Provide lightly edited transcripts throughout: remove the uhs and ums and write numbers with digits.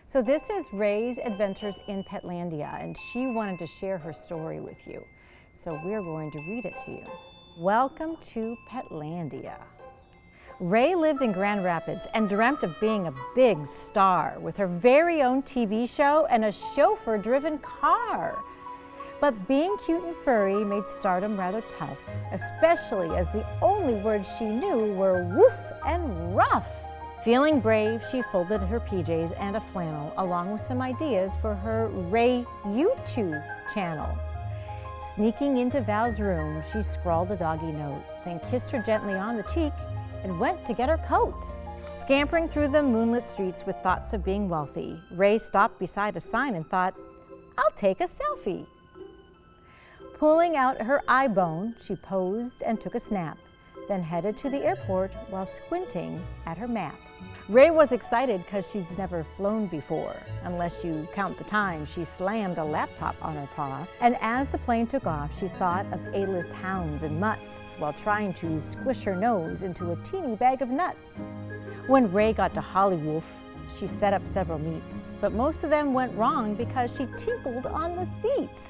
So this is Ray's Adventures in Petlandia, and she wanted to share her story with you. So we're going to read it to you. Welcome to Petlandia. Ray lived in Grand Rapids and dreamt of being a big star with her very own TV show and a chauffeur-driven car. But being cute and furry made stardom rather tough, especially as the only words she knew were woof and rough. Feeling brave, she folded her PJs and a flannel, along with some ideas for her Ray YouTube channel. Sneaking into Val's room, she scrawled a doggy note, then kissed her gently on the cheek and went to get her coat. Scampering through the moonlit streets with thoughts of being wealthy, Ray stopped beside a sign and thought, "I'll take a selfie." Pulling out her iBone, she posed and took a snap, then headed to the airport while squinting at her map. Ray was excited because she's never flown before, unless you count the time she slammed a laptop on her paw. And as the plane took off, she thought of A-list hounds and mutts while trying to squish her nose into a teeny bag of nuts. When Ray got to Hollywood, she set up several meets, but most of them went wrong because she tinkled on the seats.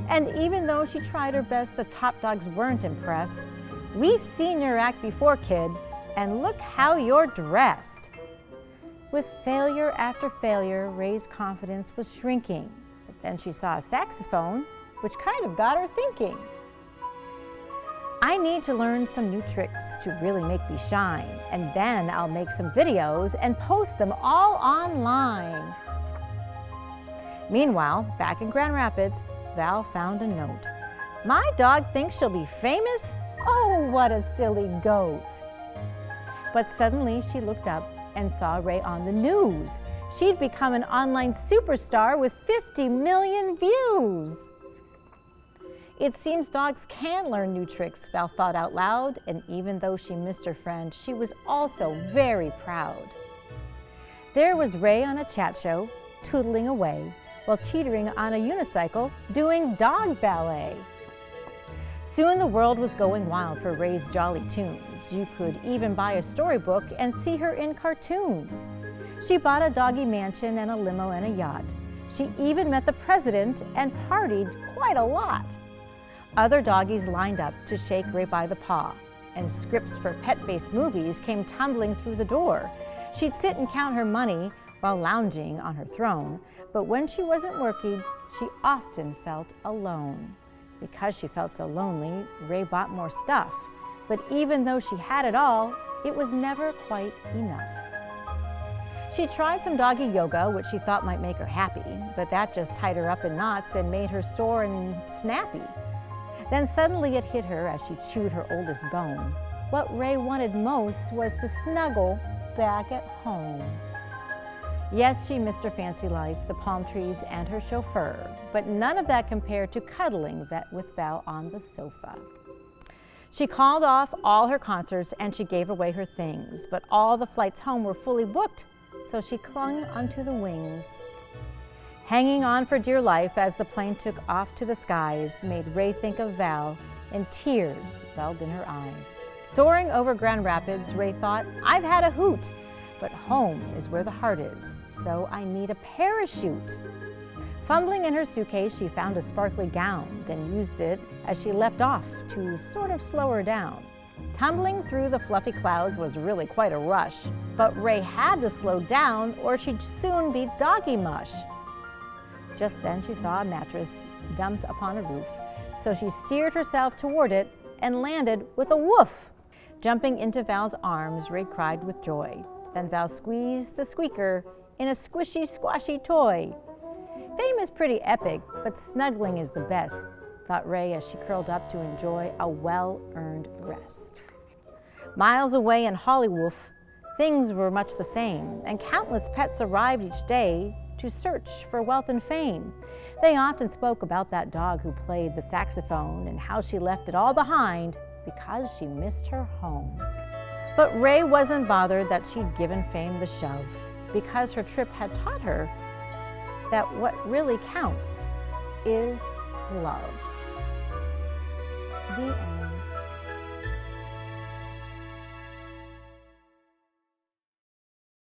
And even though she tried her best, the top dogs weren't impressed. "We've seen your act before, kid, and look how you're dressed." With failure after failure, Ray's confidence was shrinking. But then she saw a saxophone, which kind of got her thinking. "I need to learn some new tricks to really make me shine, and then I'll make some videos and post them all online." Meanwhile, back in Grand Rapids, Val found a note. "My dog thinks she'll be famous? Oh, what a silly goat." But suddenly she looked up and saw Ray on the news. She'd become an online superstar with 50 million views. It seems dogs can learn new tricks, Val thought out loud, and even though she missed her friend, she was also very proud. There was Ray on a chat show, tootling away, while teetering on a unicycle, doing dog ballet. Soon the world was going wild for Ray's jolly tunes. You could even buy a storybook and see her in cartoons. She bought a doggy mansion and a limo and a yacht. She even met the president and partied quite a lot. Other doggies lined up to shake Ray by the paw, and scripts for pet-based movies came tumbling through the door. She'd sit and count her money while lounging on her throne, but when she wasn't working, she often felt alone. Because she felt so lonely, Ray bought more stuff. But even though she had it all, it was never quite enough. She tried some doggy yoga, which she thought might make her happy, but that just tied her up in knots and made her sore and snappy. Then suddenly it hit her as she chewed her oldest bone. What Ray wanted most was to snuggle back at home. Yes, she missed her fancy life, the palm trees, and her chauffeur, but none of that compared to cuddling with Val on the sofa. She called off all her concerts and she gave away her things, but all the flights home were fully booked, so she clung onto the wings. Hanging on for dear life as the plane took off to the skies made Ray think of Val, and tears welled in her eyes. Soaring over Grand Rapids, Ray thought, "I've had a hoot. But home is where the heart is, so I need a parachute." Fumbling in her suitcase, she found a sparkly gown, then used it as she leapt off to sort of slow her down. Tumbling through the fluffy clouds was really quite a rush, but Ray had to slow down or she'd soon be doggy mush. Just then she saw a mattress dumped upon a roof, so she steered herself toward it and landed with a woof. Jumping into Val's arms, Ray cried with joy. Then Val squeezed the squeaker in a squishy, squashy toy. Fame is pretty epic, but snuggling is the best, thought Ray as she curled up to enjoy a well-earned rest. Miles away in Hollywood, things were much the same, and countless pets arrived each day to search for wealth and fame. They often spoke about that dog who played the saxophone and how she left it all behind because she missed her home. But Ray wasn't bothered that she'd given fame the shove, because her trip had taught her that what really counts is love. The end.